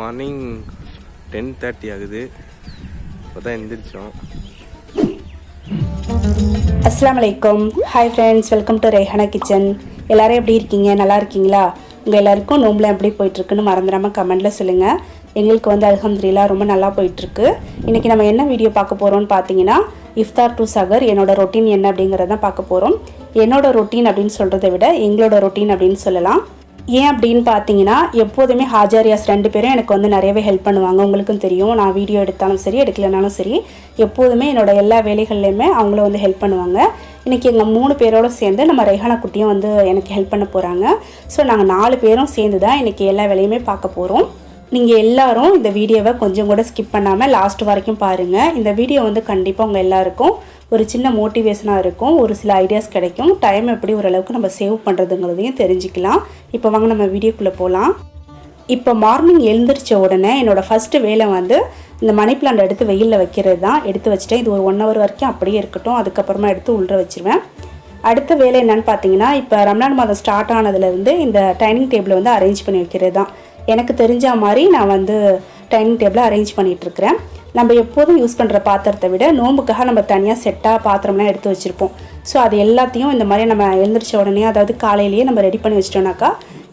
Morning 10:30 ஆகுது. இப்போ தான் எந்திரிச்சோம். Assalamu. Hi friends, welcome to Rehana Kitchen. எல்லாரும் எப்படி இருக்கீங்க? நல்லா இருக்கீங்களா? உங்கள் எல்லாருக்கும் நோம்பில் எப்படி போயிட்டுருக்குன்னு மறந்துடாமல் கமெண்ட்டில் சொல்லுங்கள். எங்களுக்கு வந்து அல்ஹம்துலில்லாஹ் ரொம்ப நல்லா போயிட்டுருக்கு. இன்றைக்கி நம்ம என்ன வீடியோ பார்க்க போகிறோம்னு பார்த்தீங்கன்னா, இஃப்தார் டு சகர் என்னோடய ரொட்டீன் என்ன அப்படிங்கிறத பார்க்க போகிறோம். என்னோடய ரொட்டீன் அப்படின்னு சொல்கிறத விட எங்களோட ரொட்டீன் அப்படின்னு சொல்லலாம். ஏன் அப்படின்னு பார்த்தீங்கன்னா, எப்போதுமே ஹாஜாரியாஸ் 2 பேரும் எனக்கு வந்து நிறையவே ஹெல்ப் பண்ணுவாங்க. உங்களுக்கும் தெரியும், நான் வீடியோ எடுத்தாலும் சரி எடுக்கலைனாலும் சரி எப்போதுமே என்னோடய எல்லா வேலைகள்லையுமே அவங்கள வந்து ஹெல்ப் பண்ணுவாங்க. இன்றைக்கி எங்கள் 3 பேரோடு சேர்ந்து நம்ம ரெஹானா குட்டியும் வந்து எனக்கு ஹெல்ப் பண்ண போகிறாங்க. ஸோ நாங்கள் 4 பேரும் சேர்ந்து தான் இன்றைக்கி எல்லா வேலையுமே பார்க்க போகிறோம். நீங்கள் எல்லோரும் இந்த வீடியோவை கொஞ்சம் கூட ஸ்கிப் பண்ணாமல் லாஸ்ட் வரைக்கும் பாருங்கள். இந்த வீடியோ வந்து கண்டிப்பாக உங்கள் எல்லாருக்கும் ஒரு சின்ன மோட்டிவேஷனாக இருக்கும், ஒரு சில ஐடியாஸ் கிடைக்கும், டைம் எப்படி ஓரளவுக்கு நம்ம சேவ் பண்ணுறதுங்கிறதையும் தெரிஞ்சுக்கலாம். இப்போ வாங்க நம்ம வீடியோக்குள்ளே போகலாம். இப்போ மார்னிங் எழுந்திரிச்ச உடனே என்னோடய ஃபஸ்ட்டு வேலை வந்து இந்த மணி பிளான்ட் எடுத்து வெயிலில் வைக்கிறது தான். எடுத்து வச்சுட்டேன். இது ஒரு 1 hour வரைக்கும் அப்படியே இருக்கட்டும். அதுக்கப்புறமா எடுத்து உள்ள வச்சுருவேன். அடுத்த வேலை என்னென்னு பார்த்தீங்கன்னா, இப்போ ரமலான் மாதம் ஸ்டார்ட் ஆனதுலேருந்து இந்த டைனிங் டேபிளை வந்து அரேஞ்ச் பண்ணி வைக்கிறது தான். எனக்கு தெரிஞ்ச மாதிரி நான் வந்து டைனிங் டேபிளை அரேஞ்ச் பண்ணிகிட்ருக்கிறேன். நம்ம எப்போதும் யூஸ் பண்ணுற பாத்திரத்தை விட நோம்புக்காக நம்ம தனியாக செட்டாக பாத்திரம்லாம் எடுத்து வச்சுருப்போம். ஸோ அது எல்லாத்தையும் இந்த மாதிரி நம்ம எழுந்திரிச்ச உடனே, அதாவது காலையிலேயே நம்ம ரெடி பண்ணி வச்சிட்டோம்னாக்கா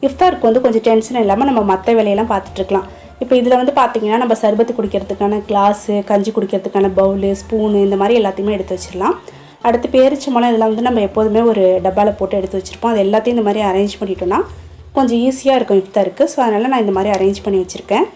இஃப்தாருக்கு வந்து கொஞ்சம் டென்ஷன் இல்லாமல் நம்ம மற்ற வேலையெல்லாம் பார்த்துட்ருக்கலாம். இப்போ இதில் வந்து பார்த்திங்கன்னா, நம்ம சர்பத்து குடிக்கிறதுக்கான கிளாஸு, கஞ்சி குடிக்கிறதுக்கான பவுலு, ஸ்பூனு, இந்த மாதிரி எல்லாத்தையுமே எடுத்து வச்சிடலாம். அடுத்து பேரிச்சம்பழம் இதெல்லாம் வந்து நம்ம எப்போதுமே ஒரு டப்பாவில் போட்டு எடுத்து வச்சுருப்போம். அது எல்லாத்தையும் இந்த மாதிரி அரேஞ்ச் பண்ணிட்டோன்னா கொஞ்சம் ஈஸியாக இருக்கும் இஃப்தாருக்கு. ஸோ அதனால் நான் இந்த மாதிரி அரேஞ்ச் பண்ணி வச்சுருக்கேன்.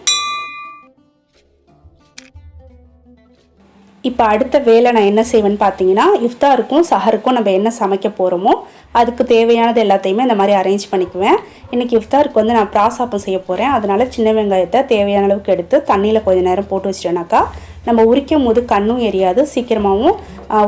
இப்போ அடுத்த வேலை நான் என்ன செய்வேன்னு பார்த்தீங்கன்னா, இஃப்தாருக்கும் சஹருக்கும் நம்ம என்ன சமைக்க போகிறோமோ அதுக்கு தேவையானது எல்லாத்தையுமே இந்த மாதிரி அரேஞ்ச் பண்ணிக்குவேன். இன்றைக்கி இஃப்தாருக்கு வந்து நான் பிராசாப்பம் செய்ய போகிறேன். அதனால் சின்ன வெங்காயத்தை தேவையான அளவுக்கு எடுத்து தண்ணியில் கொஞ்சம் நேரம் போட்டு வச்சிட்டேனாக்கா நம்ம உரிக்கும் போது கண்ணும் எரியாது, சீக்கிரமாகவும்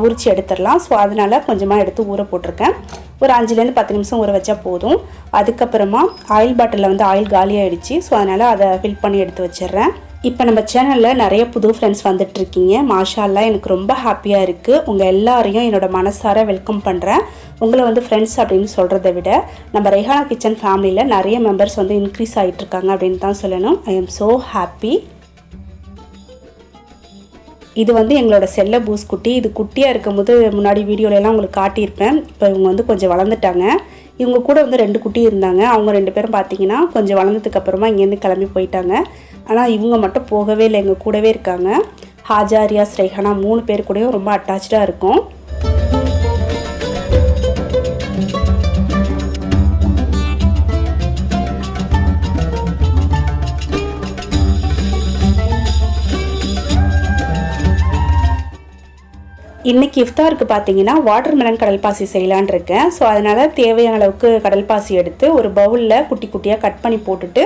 உரித்து எடுத்துடலாம். ஸோ அதனால் கொஞ்சமாக எடுத்து ஊற போட்டிருக்கேன். ஒரு 5லேருந்து 10 நிமிஷம் ஊற வச்சா போதும். அதுக்கப்புறமா ஆயில் பாட்டிலில் வந்து ஆயில் காலியாகிடுச்சு. ஸோ அதனால் அதை ஃபில் பண்ணி எடுத்து வச்சிடுறேன். இப்போ நம்ம சேனலில் நிறைய புது ஃப்ரெண்ட்ஸ் வந்துட்டுருக்கீங்க. மாஷா அல்லாஹ், எனக்கு ரொம்ப ஹாப்பியாக இருக்குது. உங்கள் எல்லாரையும் என்னோடய மனசார வெல்கம் பண்ணுறேன். உங்களை வந்து ஃப்ரெண்ட்ஸ் அப்படின்னு சொல்கிறத விட நம்ம ரெஹானா கிச்சன் ஃபேமிலியில் நிறைய மெம்பர்ஸ் வந்து இன்க்ரீஸ் ஆகிட்டுருக்காங்க அப்படின்னு தான் சொல்லணும். I am so happy. இது வந்து எங்களோட செல்ல பூஸ் குட்டி. இது குட்டியாக இருக்கும்போது முன்னாடி வீடியோலலாம் உங்களுக்கு காட்டியிருப்பேன். இப்போ இவங்க வந்து கொஞ்சம் வளர்ந்துட்டாங்க. இவங்க கூட வந்து 2 குட்டி இருந்தாங்க. அவங்க 2 பேரும் பார்த்தீங்கன்னா கொஞ்சம் வளர்ந்ததுக்கப்புறமா இங்கேருந்து கிளம்பி போயிட்டாங்க. ஆனால் இவங்க மட்டும் போகவே இல்லை, எங்கள் கூடவே இருக்காங்க. ஹாஜாரியாஸ், ரெஹானா 3 பேர் கூடயும் ரொம்ப அட்டாச்சாக இருக்கும். இன்றைக்கி இஃப்தாருக்கு பார்த்தீங்கன்னா வாட்டர் மெலன் கடல் பாசி செய்யலான் இருக்கேன். ஸோ அதனால் தேவையான அளவுக்கு கடல் பாசி எடுத்து ஒரு பவுலில் குட்டி குட்டியாக கட் பண்ணி போட்டுட்டு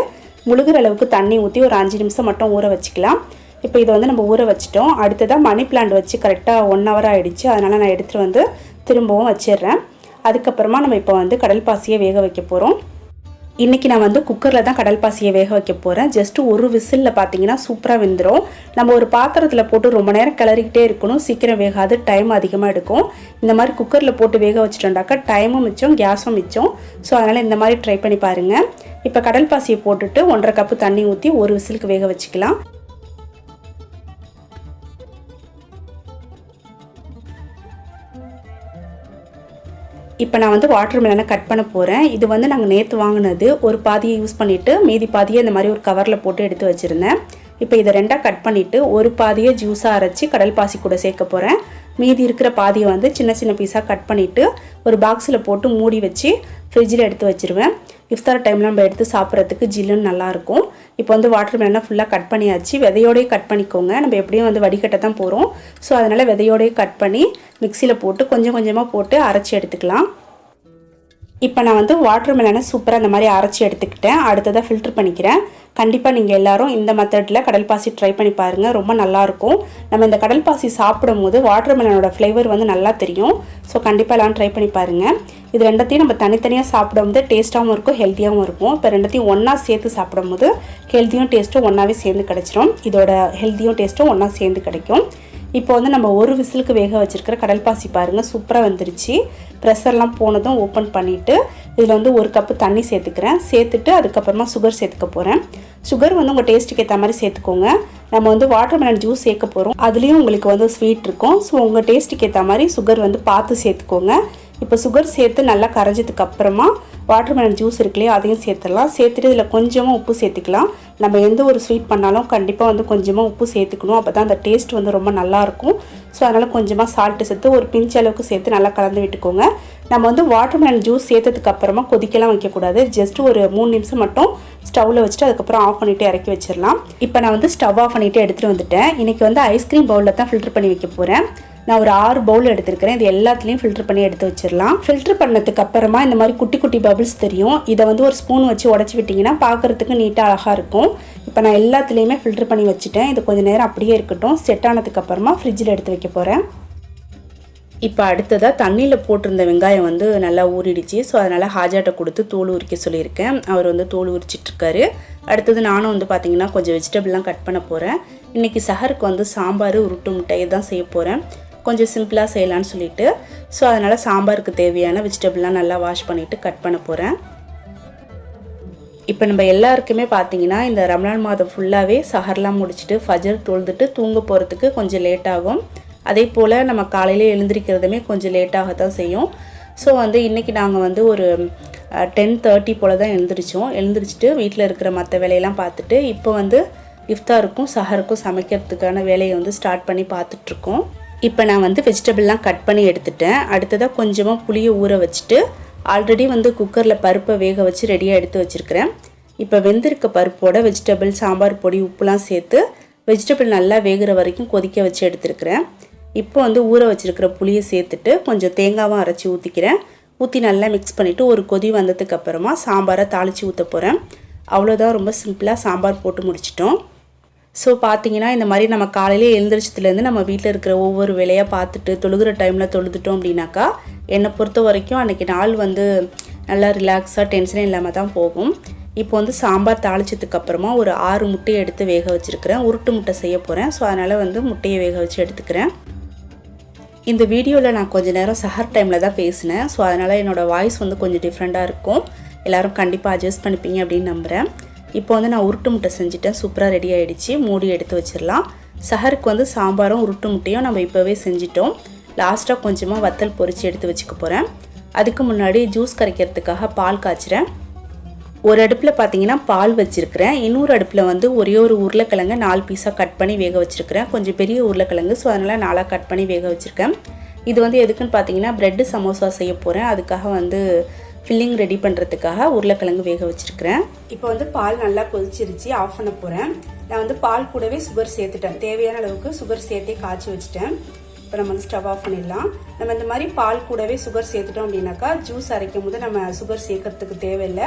முழுகிற அளவுக்கு தண்ணி ஊற்றி ஒரு 5 நிமிஷம் மட்டும் ஊற வச்சுக்கலாம். இப்போ இதை வந்து நம்ம ஊற வச்சிட்டோம். அடுத்ததாக மணி பிளான்ட் வச்சு கரெக்டாக 1 hour ஆகிடுச்சு. அதனால் நான் எடுத்துகிட்டு வந்து திரும்பவும் வச்சிடுறேன். அதுக்கப்புறமா நம்ம இப்போ வந்து கடல் பாசியை வேக வைக்க போகிறோம். இன்றைக்கி நான் வந்து குக்கரில் தான் கடல் பாசியை வேக வைக்க போகிறேன். ஜஸ்ட்டு ஒரு விசிலில் பார்த்தீங்கன்னா சூப்பராக வெந்துடும். நம்ம ஒரு பாத்திரத்தில் போட்டு ரொம்ப நேரம் கிளறிக்கிட்டே இருக்கணும், சீக்கிரம் வேகாது, டைம் அதிகமாக எடுக்கும். இந்த மாதிரி குக்கரில் போட்டு வேக வச்சுட்டோம்டாக்கா டைமும் மிச்சம், கேஸும் மிச்சம். ஸோ அதனால் இந்த மாதிரி ட்ரை பண்ணி பாருங்கள். இப்போ கடல் பாசியை போட்டுட்டு 1.5 கப்பு தண்ணி ஊற்றி ஒரு விசிலுக்கு வேக வச்சுக்கலாம். இப்போ நான் வந்து வாட்டர் மெலனை கட் பண்ண போகிறேன். இது வந்து நாங்கள் நேற்று வாங்கினது. ஒரு பாதியை யூஸ் பண்ணிவிட்டு மீதி பாதியை இந்த மாதிரி ஒரு கவரில் போட்டு எடுத்து வச்சுருந்தேன். இப்போ இதை 2ஆக கட் பண்ணிவிட்டு ஒரு பாதியை ஜூஸாக அரைச்சி கடல் பாசி கூட சேர்க்க போகிறேன். மீதி இருக்கிற பாதியை வந்து சின்ன சின்ன பீஸாக கட் பண்ணிவிட்டு ஒரு பாக்ஸில் போட்டு மூடி வச்சு ஃப்ரிட்ஜில் எடுத்து வச்சுருவேன். இஃப்தார் டைமில் நம்ம எடுத்து சாப்பிட்றதுக்கு ஜில்லுன்னு நல்லாயிருக்கும். இப்போ வந்து வாட்டர் மெலனை ஃபுல்லாக கட் பண்ணியாச்சு. விதையோடையே கட் பண்ணிக்கோங்க. நம்ம எப்படியும் வந்து வடிகட்ட தான் போகிறோம். ஸோ அதனால் விதையோடையே கட் பண்ணி மிக்சியில் போட்டு கொஞ்சம் கொஞ்சமாக போட்டு அரைச்சி எடுத்துக்கலாம். இப்போ நான் வந்து வாட்டர் மெலனை சூப்பராக இந்த மாதிரி அரைச்சி எடுத்துக்கிட்டேன். அடுத்ததாக ஃபில்ட்ரு பண்ணிக்கிறேன். கண்டிப்பாக நீங்கள் எல்லோரும் இந்த மெத்தடில் கடல் பாசி ட்ரை பண்ணி பாருங்கள், ரொம்ப நல்லாயிருக்கும். நம்ம இந்த கடல் பாசி சாப்பிடும் போது வாட்டர் மெலனோட ஃப்ளேவர் வந்து நல்லா தெரியும். ஸோ கண்டிப்பாக எல்லாம் ட்ரை பண்ணி பாருங்கள். இது 2த்தையும் நம்ம தனித்தனியாக சாப்பிடும்போது டேஸ்ட்டாகவும் இருக்கும், ஹெல்த்தியாகவும் இருக்கும். இப்போ 2த்தையும் ஒன்றா சேர்த்து சாப்பிடும்போது ஹெல்த்தியும் டேஸ்ட்டும் ஒன்றாவே சேர்ந்து கிடச்சிரும். இதோட ஹெல்த்தியும் டேஸ்ட்டும் ஒன்றா சேர்ந்து கிடைக்கும். இப்போ வந்து நம்ம ஒரு விசிலுக்கு வேக வச்சுருக்கிற கடல் பாசி பாருங்கள் சூப்பராக வந்துருச்சு. ப்ரெஷர்லாம் போனதும் ஓப்பன் பண்ணிவிட்டு இதில் வந்து 1 கப்பு தண்ணி சேர்த்துக்கிறேன். சேர்த்துட்டு அதுக்கப்புறமா சுகர் சேர்த்துக்க போகிறேன். சுகர் வந்து உங்கள் டேஸ்ட்டுக்கு ஏற்ற மாதிரி சேர்த்துக்கோங்க. நம்ம வந்து வாட்டர்மெலன் ஜூஸ் சேர்க்க போகிறோம், அதுலேயும் உங்களுக்கு வந்து ஸ்வீட் இருக்கும். ஸோ உங்கள் டேஸ்ட்டுக்கு ஏற்ற மாதிரி சுகர் வந்து பார்த்து சேர்த்துக்கோங்க. இப்போ சுகர் சேர்த்து நல்லா கரைஞ்சதுக்கு அப்புறமா வாட்டர்மெலன் ஜூஸ் இருக்குல்லையே அதையும் சேர்த்துடலாம். சேர்த்துட்டு இதில் கொஞ்சமாக உப்பு சேர்த்துக்கலாம். நம்ம எந்த ஒரு ஸ்வீட் பண்ணாலும் கண்டிப்பாக வந்து கொஞ்சமாக உப்பு சேர்த்துக்கணும், அப்போ தான் அந்த டேஸ்ட் வந்து ரொம்ப நல்லாயிருக்கும். ஸோ அதனால் கொஞ்சமாக சால்ட்டு சேர்த்து ஒரு பிஞ்ச் அளவுக்கு சேர்த்து நல்லா கலந்து விட்டுக்கோங்க. நம்ம வந்து வாட்டர்மெலன் ஜூஸ் சேர்த்ததுக்கு அப்புறமா கொதிக்கலாம் வைக்கக்கூடாது. ஜஸ்ட் ஒரு 3 நிமிஷம் மட்டும் ஸ்டவ்வில் வச்சுட்டு அதுக்கப்புறம் ஆஃப் பண்ணிவிட்டு இறக்கி வச்சிடலாம். இப்போ நான் வந்து ஸ்டவ் ஆஃப் பண்ணிவிட்டு எடுத்துகிட்டு வந்துட்டேன். இன்றைக்கி வந்து ஐஸ்கிரீம் பவுலில் தான் ஃபில்டர் பண்ணி வைக்க போகிறேன். நான் ஒரு 6 பவுல் எடுத்துருக்கிறேன். இது எல்லாத்துலேயும் ஃபில்டர் பண்ணி எடுத்து வச்சிடலாம். ஃபில்டர் பண்ணதுக்கு அப்புறமா இந்த மாதிரி குட்டி குட்டி பபிள்ஸ் தெரியும். இதை வந்து ஒரு ஸ்பூன் வச்சு உடச்சி விட்டிங்கன்னா பார்க்குறதுக்கு நீட்டாக அழகாக இருக்கும். இப்போ நான் எல்லாத்துலேயுமே ஃபில்டர் பண்ணி வச்சுட்டேன். இது கொஞ்சம் நேரம் அப்படியே இருக்கட்டும். செட் ஆனதுக்கப்புறமா ஃப்ரிட்ஜில் எடுத்து வைக்க போகிறேன். இப்போ அடுத்ததாக தண்ணியில் போட்டிருந்த வெங்காயம் வந்து நல்லா ஊறிடுச்சு. ஸோ அதனால் ஹாஜாட்டை கொடுத்து தோல் உரிக்க சொல்லியிருக்கேன். அவர் வந்து தோல் உரிச்சிட்ருக்காரு. அடுத்தது நானும் வந்து பார்த்திங்கன்னா கொஞ்சம் வெஜிடபிள்லாம் கட் பண்ண போகிறேன். இன்றைக்கி சஹருக்கு வந்து சாம்பார் உருட்டு முட்டை தான் செய்ய போகிறேன். கொஞ்சம் சிம்பிளாக செய்யலான்னு சொல்லிட்டு ஸோ அதனால் சாம்பாருக்கு தேவையான வெஜிடபிள்லாம் நல்லா வாஷ் பண்ணிவிட்டு கட் பண்ண போகிறேன். இப்போ நம்ம எல்லாருக்குமே பார்த்திங்கன்னா இந்த ரமலான் மாதம் ஃபுல்லாகவே சஹர்லாம் முடிச்சுட்டு ஃபஜர் தொழுதுட்டு தூங்க போகிறதுக்கு கொஞ்சம் லேட் ஆகும். அதே போல் நம்ம காலையில் எழுந்திரிக்கிறதுமே கொஞ்சம் லேட்டாக தான் செய்யும். ஸோ வந்து இன்றைக்கி நாங்கள் வந்து ஒரு 10:30 போல் தான் எழுந்திரிச்சிட்டு வீட்டில் இருக்கிற மற்ற வேலையெல்லாம் பார்த்துட்டு இப்போ வந்து இஃப்தாருக்கும் சஹருக்கும் சமைக்கிறதுக்கான வேலையை வந்து ஸ்டார்ட் பண்ணி பார்த்துட்ருக்கோம். இப்போ நான் வந்து வெஜிடபிள்லாம் கட் பண்ணி எடுத்துட்டேன். அடுத்ததாக கொஞ்சமாக புளியை ஊற வச்சுட்டு ஆல்ரெடி வந்து குக்கரில் பருப்பை வேக வச்சு ரெடியாக எடுத்து வச்சுருக்கிறேன். இப்போ வெந்திருக்க பருப்போட வெஜிடபிள் சாம்பார் பொடி உப்புலாம் சேர்த்து வெஜிடபிள் நல்லா வேகிற வரைக்கும் கொதிக்க வச்சு எடுத்துருக்கிறேன். இப்போ வந்து ஊற வச்சுருக்கிற புளியை சேர்த்துட்டு கொஞ்சம் தேங்காவும் அரைச்சி ஊற்றிக்கிறேன். ஊற்றி நல்லா மிக்ஸ் பண்ணிவிட்டு ஒரு கொதி வந்ததுக்கு அப்புறமா சாம்பாரை தாளித்து ஊற்ற போகிறேன். அவ்வளோதான், ரொம்ப சிம்பிளாக சாம்பார் போட்டு முடிச்சிட்டோம். ஸோ பார்த்திங்கன்னா இந்த மாதிரி நம்ம காலையிலே எழுந்திரிச்சதுலேருந்து நம்ம வீட்டில் இருக்கிற ஒவ்வொரு வேலையாக பார்த்துட்டு தொழுகிற டைமில் தொழுதுட்டோம் அப்படின்னாக்கா என்னை பொறுத்த வரைக்கும் அன்றைக்கி நாள் வந்து நல்லா ரிலாக்ஸாக டென்ஷனே இல்லாமல் தான் போகும். இப்போ வந்து சாம்பார் தாளிச்சதுக்கப்புறமா ஒரு 6 முட்டையை எடுத்து வேக வச்சுருக்கிறேன். உருட்டு முட்டை செய்ய போகிறேன். ஸோ அதனால் வந்து முட்டையை வேக வச்சு எடுத்துக்கிறேன். இந்த வீடியோவில் நான் கொஞ்சம் நேரம் சஹர் டைமில் தான் பேசினேன். ஸோ அதனால் என்னோடய வாய்ஸ் வந்து கொஞ்சம் டிஃப்ரெண்ட்டாக இருக்கும். எல்லோரும் கண்டிப்பாக அட்ஜஸ்ட் பண்ணிப்பீங்க அப்படின்னு நம்புகிறேன். இப்போ வந்து நான் உருட்டு முட்டை செஞ்சுட்டேன். சூப்பராக ரெடி ஆகிடுச்சு. மூடி எடுத்து வச்சிடலாம். சஹருக்கு வந்து சாம்பாரும் உருட்டு முட்டையும் நம்ம இப்போவே செஞ்சிட்டோம். லாஸ்ட்டாக கொஞ்சமாக வத்தல் பொரித்து எடுத்து வச்சுக்க போகிறேன். அதுக்கு முன்னாடி ஜூஸ் கரைக்கிறதுக்காக பால் காய்ச்சிறேன். ஒரு அடுப்பில் பார்த்தீங்கன்னா பால் வச்சுருக்கிறேன். இன்னொரு அடுப்பில் வந்து ஒரே ஒரு உருளைக்கிழங்கு 4 பீஸாக கட் பண்ணி வேக வச்சுருக்கிறேன். கொஞ்சம் பெரிய உருளைக்கிழங்கு, ஸோ அதனால் 4 கட் பண்ணி வேக வச்சுருக்கேன். இது வந்து எதுக்குன்னு பார்த்தீங்கன்னா ப்ரெட்டு சமோசா செய்ய போகிறேன். அதுக்காக வந்து ஃபில்லிங் ரெடி பண்ணுறதுக்காக உருளைக்கிழங்கு வேக வச்சுருக்கிறேன். இப்போ வந்து பால் நல்லா கொதிச்சிருச்சு, ஆஃப் பண்ண போகிறேன். நான் வந்து பால் கூடவே சுகர் சேர்த்துட்டேன். தேவையான அளவுக்கு சுகர் சேர்த்தே காய்ச்சி வச்சுட்டேன். இப்போ நம்ம வந்து ஸ்டவ் ஆஃப் பண்ணிடலாம். நம்ம இந்த மாதிரி பால் கூடவே சுகர் சேர்த்துட்டோம் அப்படின்னாக்கா ஜூஸ் அரைக்கும் போது நம்ம சுகர் சேர்க்கறதுக்கு தேவையில்லை.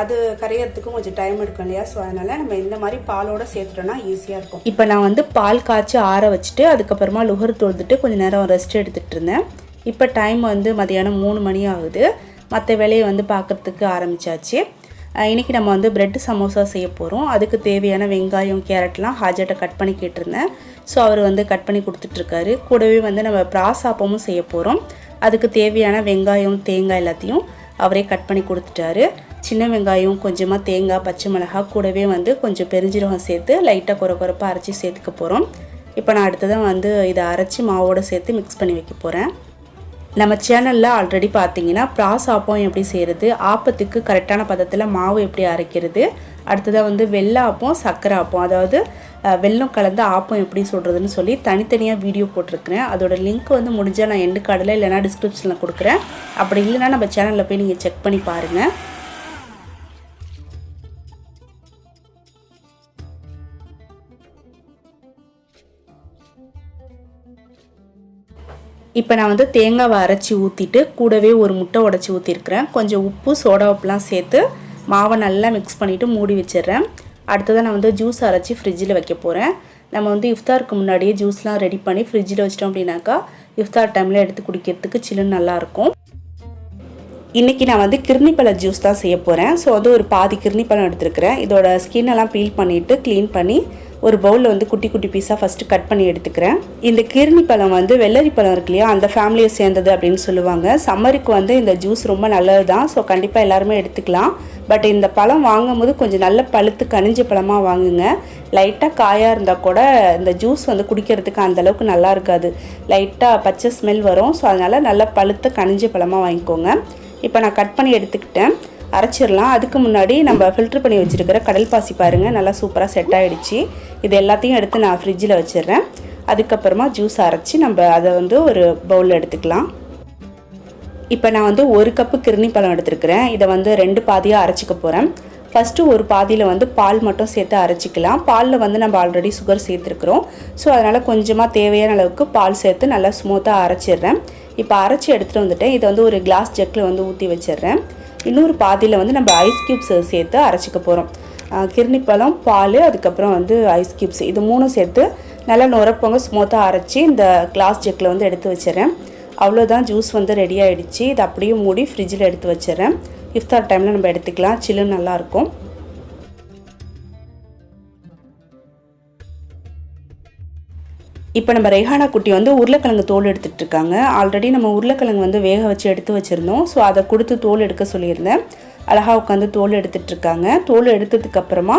அது கரையிறதுக்கும் கொஞ்சம் டைம் எடுக்கும் இல்லையா? ஸோ அதனால் நம்ம இந்த மாதிரி பாலோடு சேர்த்துட்டோம்னா ஈஸியாக இருக்கும். இப்போ நான் வந்து பால் காய்ச்சி ஆற வச்சுட்டு அதுக்கப்புறமா லுகர் தொழுதுட்டு கொஞ்சம் நேரம் ரெஸ்ட் எடுத்துகிட்டு இருந்தேன். இப்போ டைம் வந்து மதியானம் 3 மணி ஆகுது. மற்ற வேலையை வந்து பார்க்குறதுக்கு ஆரம்பித்தாச்சு. இன்றைக்கி நம்ம வந்து ப்ரெட்டு சமோசா செய்ய போகிறோம். அதுக்கு தேவையான வெங்காயம் கேரட்லாம் ஹாஜாட்டை கட் பண்ணி கேட்டிருந்தேன். ஸோ அவர் வந்து கட் பண்ணி கொடுத்துட்ருக்காரு. கூடவே வந்து நம்ம பிராசாப்பமும் செய்ய போகிறோம். அதுக்கு தேவையான வெங்காயம் தேங்காய் எல்லாத்தையும் அவரே கட் பண்ணி கொடுத்துட்டாரு. சின்ன வெங்காயம் கொஞ்சமாக தேங்காய் பச்சை மிளகாய் கூடவே வந்து கொஞ்சம் பெருஞ்சீரகம் சேர்த்து லைட்டாக குறைப்பாக அரைச்சி சேர்த்துக்க போகிறோம். இப்போ நான் அடுத்ததான் வந்து இதை அரைச்சி மாவோடு சேர்த்து மிக்ஸ் பண்ணி வைக்க போகிறேன். நம்ம சேனலில் ஆல்ரெடி பார்த்தீங்கன்னா பிராசாப்பம் எப்படி செய்கிறது, ஆப்பத்துக்கு கரெக்டான பதத்தில் மாவு எப்படி அரைக்கிறது, அடுத்ததாக வந்து வெள்ளை ஆப்பம் சர்க்கரை ஆப்பம் அதாவது வெல்லம் கலந்த ஆப்பம் எப்படி சொல்கிறதுன்னு சொல்லி தனித்தனியாக வீடியோ போட்டிருக்கிறேன். அதோட லிங்க் வந்து முடிஞ்சால் நான் எண்டு கார்டில் இல்லைனா டிஸ்கிரிப்ஷனில் கொடுக்குறேன். அப்படி இல்லைனா நம்ம சேனலில் போய் நீங்கள் செக் பண்ணி பாருங்கள். இப்போ நான் வந்து தேங்காவை அரைச்சி ஊற்றிட்டு கூடவே ஒரு முட்டை உடச்சி ஊற்றிருக்கிறேன். கொஞ்சம் உப்பு சோடா உப்புலாம் சேர்த்து மாவை நல்லா மிக்ஸ் பண்ணிவிட்டு மூடி வச்சிடுறேன். அடுத்ததாக நான் வந்து ஜூஸ் அரைச்சி ஃப்ரிட்ஜில் வைக்க போகிறேன். நம்ம வந்து இஃப்தாருக்கு முன்னாடியே ஜூஸ்லாம் ரெடி பண்ணி ஃப்ரிட்ஜில் வச்சிட்டோம் அப்படின்னாக்கா இஃப்தார் டைமில் எடுத்து குடிக்கிறதுக்கு சில்லுன்னு நல்லாயிருக்கும். இன்றைக்கி நான் வந்து கிர்னிப்பழ ஜூஸ் தான் செய்ய போகிறேன். ஸோ வந்து ஒரு பாதி கிர்னிப்பழம் எடுத்துருக்கிறேன். இதோட ஸ்கின்னெல்லாம் பீல் பண்ணிவிட்டு க்ளீன் பண்ணி ஒரு பவுலில் வந்து குட்டி குட்டி பீஸாக ஃபஸ்ட்டு கட் பண்ணி எடுத்துக்கிறேன். இந்த கிர்னி பழம் வந்து வெள்ளரி பழம் இருக்கு இல்லையா, அந்த ஃபேமிலியை சேர்ந்தது அப்படின்னு சொல்லுவாங்க. சம்மருக்கு வந்து இந்த ஜூஸ் ரொம்ப நல்லது தான். ஸோ கண்டிப்பாக எல்லாருமே எடுத்துக்கலாம். பட் இந்த பழம் வாங்கும் போது கொஞ்சம் நல்ல பழுத்து கனிஞ்ச பழமாக வாங்குங்க. லைட்டாக காயாக இருந்தால் கூட இந்த ஜூஸ் வந்து குடிக்கிறதுக்கு அந்தளவுக்கு நல்லா இருக்காது. லைட்டாக பச்சை ஸ்மெல் வரும். ஸோ அதனால் நல்லா பழுத்த கனிஞ்ச பழமாக வாங்கிக்கோங்க. இப்போ நான் கட் பண்ணி எடுத்துக்கிட்டேன். அரைச்சிடலாம். அதுக்கு முன்னாடி நம்ம ஃபில்ட்ரு பண்ணி வச்சுருக்கிற கடல் பாசி பாருங்கள், நல்லா சூப்பராக செட் ஆகிடுச்சு. இது எல்லாத்தையும் எடுத்து நான் ஃப்ரிட்ஜில் வச்சிடுறேன். அதுக்கப்புறமா ஜூஸ் அரைச்சி நம்ம அதை வந்து ஒரு பவுலில் எடுத்துக்கலாம். இப்போ நான் வந்து 1 கப்பு கிர்னி பழம் எடுத்துருக்கிறேன். இதை வந்து 2 பாதியாக அரைச்சிக்க போகிறேன். ஃபஸ்ட்டு ஒரு பாதியில் வந்து பால் மட்டும் சேர்த்து அரைச்சிக்கலாம். பாலில் வந்து நம்ம ஆல்ரெடி சுகர் சேர்த்துருக்குறோம். ஸோ அதனால் கொஞ்சமாக தேவையான அளவுக்கு பால் சேர்த்து நல்லா ஸ்மூத்தாக அரைச்சிடுறேன். இப்போ அரைச்சி எடுத்துகிட்டு வந்துட்டேன். இதை வந்து ஒரு கிளாஸ் ஜக்கில் வந்து ஊற்றி வச்சிடுறேன். இன்னொரு பாதியில் வந்து நம்ம ஐஸ் க்யூப்ஸ் சேர்த்து அரைச்சிக்க போகிறோம். கிர்னி பழம், பால், அதுக்கப்புறம் வந்து ஐஸ் க்யூப்ஸ், இது 3 சேர்த்து நல்லா நுரப்பங்க ஸ்மூத்தாக அரைச்சி இந்த கிளாஸ் ஜக்கில் வந்து எடுத்து வச்சிடுறேன். அவ்வளோதான், ஜூஸ் வந்து ரெடி ஆகிடுச்சு. இதை அப்படியே மூடி ஃப்ரிட்ஜில் எடுத்து வச்சிடுறேன். இஃப்தார் டைமில் நம்ம எடுத்துக்கலாம், சில்லுன்னு நல்லாயிருக்கும். இப்போ நம்ம ரெஹானா குட்டி வந்து உருளைக்கிழங்கு தோல் எடுத்துகிட்டு இருக்காங்க. ஆல்ரெடி நம்ம உருளைக்கிழங்கு வந்து வேக வச்சு எடுத்து வச்சுருந்தோம். ஸோ அதை கொடுத்து தோல் எடுக்க சொல்லியிருந்தேன். அழகாக உட்காந்து தோல் எடுத்துகிட்ருக்காங்க. தோல் எடுத்ததுக்கப்புறமா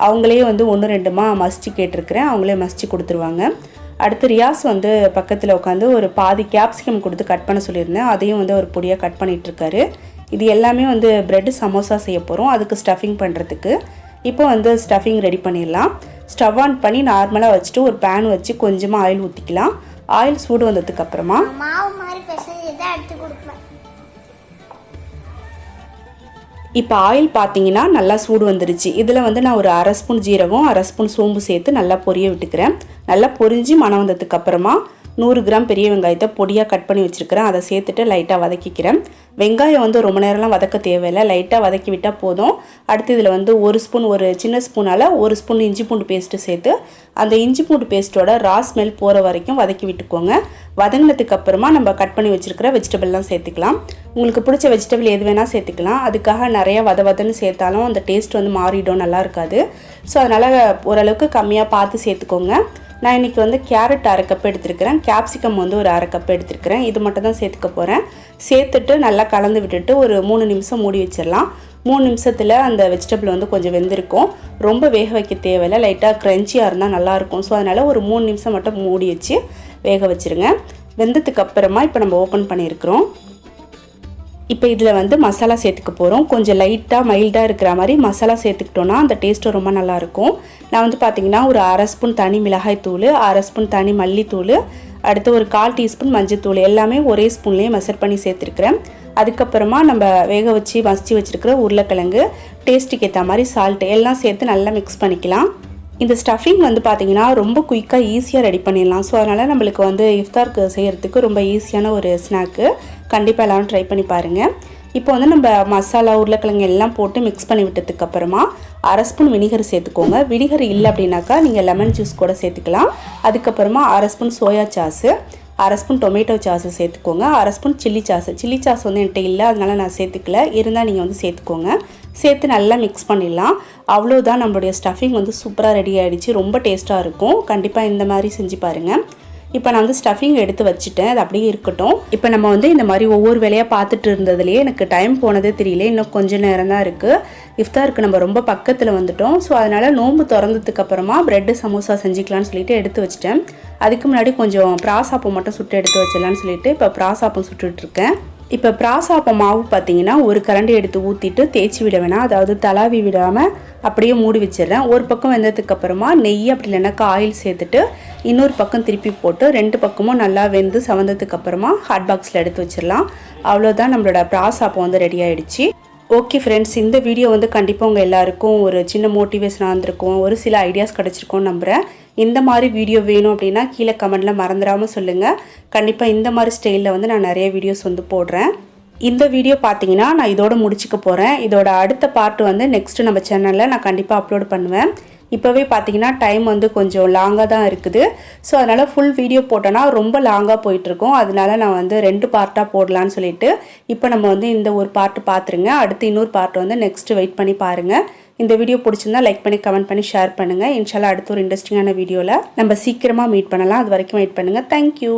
அவங்களே வந்து 1-2மா மசிச்சு கேட்டிருக்கிறேன். அவங்களே மசிச்சு கொடுத்துருவாங்க. அடுத்து ரியாஸ் வந்து பக்கத்தில் உட்காந்து ஒரு பாதி கேப்சிகம் கொடுத்து கட் பண்ண சொல்லியிருந்தேன். அதையும் வந்து ஒரு பொடியாக கட் பண்ணிகிட்ருக்காரு. இது எல்லாமே வந்து ப்ரெட்டு சமோசா செய்ய போகிறோம். அதுக்கு ஸ்டஃபிங் பண்ணுறதுக்கு இப்போ வந்து ஸ்டஃபிங் ரெடி பண்ணிடலாம். ஸ்டவ் ஆன் பண்ணி நார்மலாக வச்சுட்டு ஒரு பேன் வச்சு கொஞ்சமாக ஆயில் ஊற்றிக்கலாம். ஆயில் சூடு வந்ததுக்கப்புறமா இப்போ ஆயில் பார்த்தீங்கன்னா நல்லா சூடு வந்துருச்சு. இதில் வந்து நான் ஒரு 1/2 ஸ்பூன் ஜீரகம், 1/2 ஸ்பூன் சோம்பு சேர்த்து நல்லா பொரிய விட்டுக்கிறேன். நல்லா பொரிஞ்சு மணம் வந்ததுக்கப்புறமா 100 கிராம் பெரிய வெங்காயத்தை பொடியாக கட் பண்ணி வச்சுருக்கிறேன். அதை சேர்த்துட்டு லைட்டாக வதக்கிக்கிறேன். வெங்காயம் வந்து ரொம்ப நேரம்லாம் வதக்க தேவையில்லை, லைட்டாக வதக்கி விட்டால் போதும். அடுத்து இதில் வந்து ஒரு சின்ன ஸ்பூனால் 1 ஸ்பூன் இஞ்சி பூண்டு பேஸ்ட்டு சேர்த்து அந்த இஞ்சி பூண்டு பேஸ்ட்டோட ரா ஸ்மெல் போகிற வரைக்கும் வதக்கி விட்டுக்கோங்க. வதங்கினதுக்கப்புறமா நம்ம கட் பண்ணி வச்சுருக்கிற வெஜிடபிள்லாம் சேர்த்துக்கலாம். உங்களுக்கு பிடிச்ச வெஜிடபிள் எது வேணால் சேர்த்துக்கலாம். அதுக்காக நிறையா வதன்னு சேர்த்தாலும் அந்த டேஸ்ட் வந்து மாறிடும், நல்லா இருக்காது. ஸோ அதனால் ஓரளவுக்கு கம்மியாக பார்த்து சேர்த்துக்கோங்க. நான் இன்றைக்கி வந்து கேரட் 1/2 கப் எடுத்துருக்கிறேன். கேப்சிகம் வந்து ஒரு 1/2 கப் எடுத்துருக்கிறேன். இது மட்டும் தான் சேர்த்துக்க போகிறேன். சேர்த்துட்டு நல்லா கலந்து விட்டுட்டு ஒரு 3 நிமிஷம் மூடி வச்சிடலாம். 3 நிமிஷத்தில் அந்த வெஜிடபிள் வந்து கொஞ்சம் வெந்திருக்கும். ரொம்ப வேக வைக்க தேவையில்லை, லைட்டாக க்ரன்ச்சியாக இருந்தால் நல்லாயிருக்கும். ஸோ அதனால் ஒரு 3 நிமிஷம் மட்டும் மூடி வச்சு வேக வச்சுருங்க. வெந்ததுக்கு அப்புறமா இப்போ நம்ம ஓப்பன் பண்ணியிருக்கிறோம். இப்போ இதில் வந்து மசாலா சேர்த்துக்க போகிறோம். கொஞ்சம் லைட்டாக மைல்டாக இருக்கிற மாதிரி மசாலா சேர்த்துக்கிட்டோன்னா அந்த டேஸ்ட்டும் ரொம்ப நல்லாயிருக்கும். நான் வந்து பார்த்திங்கன்னா ஒரு 1/2 ஸ்பூன் தனி மிளகாய் தூள், 1/2 ஸ்பூன் தனி மல்லித்தூள், அடுத்து ஒரு 1/4 டீஸ்பூன் மஞ்சத்தூள் எல்லாமே ஒரே ஸ்பூன்லேயே மெஷர் பண்ணி சேர்த்துருக்குறேன். அதுக்கப்புறமா நம்ம வேக வச்சு மசிச்சு வச்சுருக்கிற உருளைக்கிழங்கு, டேஸ்ட்டுக்கு ஏற்ற மாதிரி சால்ட்டு எல்லாம் சேர்த்து நல்லா மிக்ஸ் பண்ணிக்கலாம். இந்த ஸ்டஃபிங் வந்து பார்த்திங்கன்னா ரொம்ப குயிக்காக ஈஸியாக ரெடி பண்ணிடலாம். ஸோ அதனால் நம்மளுக்கு வந்து இஃப்தாருக்கு செய்கிறதுக்கு ரொம்ப ஈஸியான ஒரு ஸ்நாக்கு. கண்டிப்பாக எல்லோரும் ட்ரை பண்ணி பாருங்கள். இப்போ வந்து நம்ம மசாலா உருளைக்கிழங்கு எல்லாம் போட்டு மிக்ஸ் பண்ணி விட்டதுக்கப்புறமா 1/2 ஸ்பூன் வினிகர் சேர்த்துக்கோங்க. வினிகர் இல்லை அப்படின்னாக்கா நீங்கள் லெமன் ஜூஸ் கூட சேர்த்துக்கலாம். அதுக்கப்புறமா 1/2 spoon soya sauce, 1/2 spoon tomato sauce சேர்த்துக்கோங்க. 1/2 ஸ்பூன் சில்லி சாஸ் வந்து என்கிட்ட இல்லை, அதனால் நான் சேர்த்துக்கல. இருந்தால் நீங்கள் வந்து சேர்த்துக்கோங்க. சேர்த்து நல்லா மிக்ஸ் பண்ணிடலாம். அவ்வளோதான், நம்மளுடைய ஸ்டஃபிங் வந்து சூப்பராக ரெடி ஆகிடுச்சு. ரொம்ப டேஸ்ட்டாக இருக்கும். கண்டிப்பாக இந்த மாதிரி செஞ்சு பாருங்கள். இப்போ நான் வந்து ஸ்டஃபிங் எடுத்து வச்சுட்டேன், அது அப்படியே இருக்கட்டும். இப்போ நம்ம வந்து இந்த மாதிரி ஒவ்வொரு வேலையாக பார்த்துட்டு இருந்ததுலேயே எனக்கு டைம் போனதே தெரியல. இன்னும் கொஞ்சம் நேரம் தான் இருக்குது. இஃப்தாருக்கு நம்ம ரொம்ப பக்கத்தில் வந்துட்டோம். ஸோ அதனால் நோன்பு திறந்ததுக்கப்புறமா ப்ரெட்டு சமோசா செஞ்சுக்கலான்னு சொல்லிட்டு எடுத்து வச்சிட்டேன். அதுக்கு முன்னாடி கொஞ்சம் பிராசாப்பம் மட்டும் சுட்டு எடுத்து வச்சிடலான்னு சொல்லிட்டு இப்போ பிராசாப்பம் சுட்டுட்ருக்கேன். இப்போ பிராசாப்பம் மாவு பார்த்தீங்கன்னா ஒரு கரண்டி எடுத்து ஊற்றிட்டு தேய்ச்சி விட வேணாம், அதாவது தலாவி விடாமல் அப்படியே மூடி வச்சிடுறேன். ஒரு பக்கம் வெந்ததுக்கப்புறமா நெய் அப்படி இல்லைனாக்கா ஆயில் சேர்த்துட்டு இன்னொரு பக்கம் திருப்பி போட்டு 2 பக்கமும் நல்லா வெந்து சவந்ததுக்கப்புறமா ஹாட் பாக்ஸில் எடுத்து வச்சிடலாம். அவ்வளோதான், நம்மளோட பிராசாப்பம் வந்து ரெடி ஆகிடுச்சு. ஓகே ஃப்ரெண்ட்ஸ், இந்த வீடியோ வந்து கண்டிப்பாக உங்கள் எல்லாருக்கும் ஒரு சின்ன மோட்டிவேஷனாக இருந்திருக்கும், ஒரு சில ஐடியாஸ் கிடச்சிருக்கோன்னு நம்புகிறேன். இந்த மாதிரி வீடியோ வேணும் அப்படின்னா கீழே கமெண்ட்டில் மறந்துடாமல் சொல்லுங்கள். கண்டிப்பாக இந்த மாதிரி ஸ்டைலில் வந்து நான் நிறைய வீடியோஸ் வந்து போடுறேன். இந்த வீடியோ பார்த்தீங்கன்னா நான் இதோட முடிச்சுக்க போகிறேன். இதோட அடுத்த பார்ட் வந்து நெக்ஸ்ட்டு நம்ம சேனலில் நான் கண்டிப்பாக அப்லோட் பண்ணுவேன். இப்போவே பார்த்தீங்கன்னா டைம் வந்து கொஞ்சம் லாங்காக தான் இருக்குது. ஸோ அதனால் ஃபுல் வீடியோ போட்டோன்னா ரொம்ப லாங்காக போயிட்டுருக்கோம். அதனால நான் வந்து 2 பார்ட்டாக போடலான்னு சொல்லிட்டு இப்போ நம்ம வந்து இந்த ஒரு பார்ட்டு பார்த்துருங்க. அடுத்து இன்னொரு பார்ட் வந்து நெக்ஸ்ட்டு வெயிட் பண்ணி பாருங்கள். இந்த வீடியோ பிடிச்சிருந்தா லைக் பண்ணி கமெண்ட் பண்ணி ஷேர் பண்ணுங்கள். இன்ஷால்லா அடுத்த ஒரு இன்ட்ரெஸ்டிங்கான வீடியோவில் நம்ம சீக்கிரமாக மீட் பண்ணலாம். அது வரைக்கும் வெயிட் பண்ணுங்கள். தேங்க்யூ.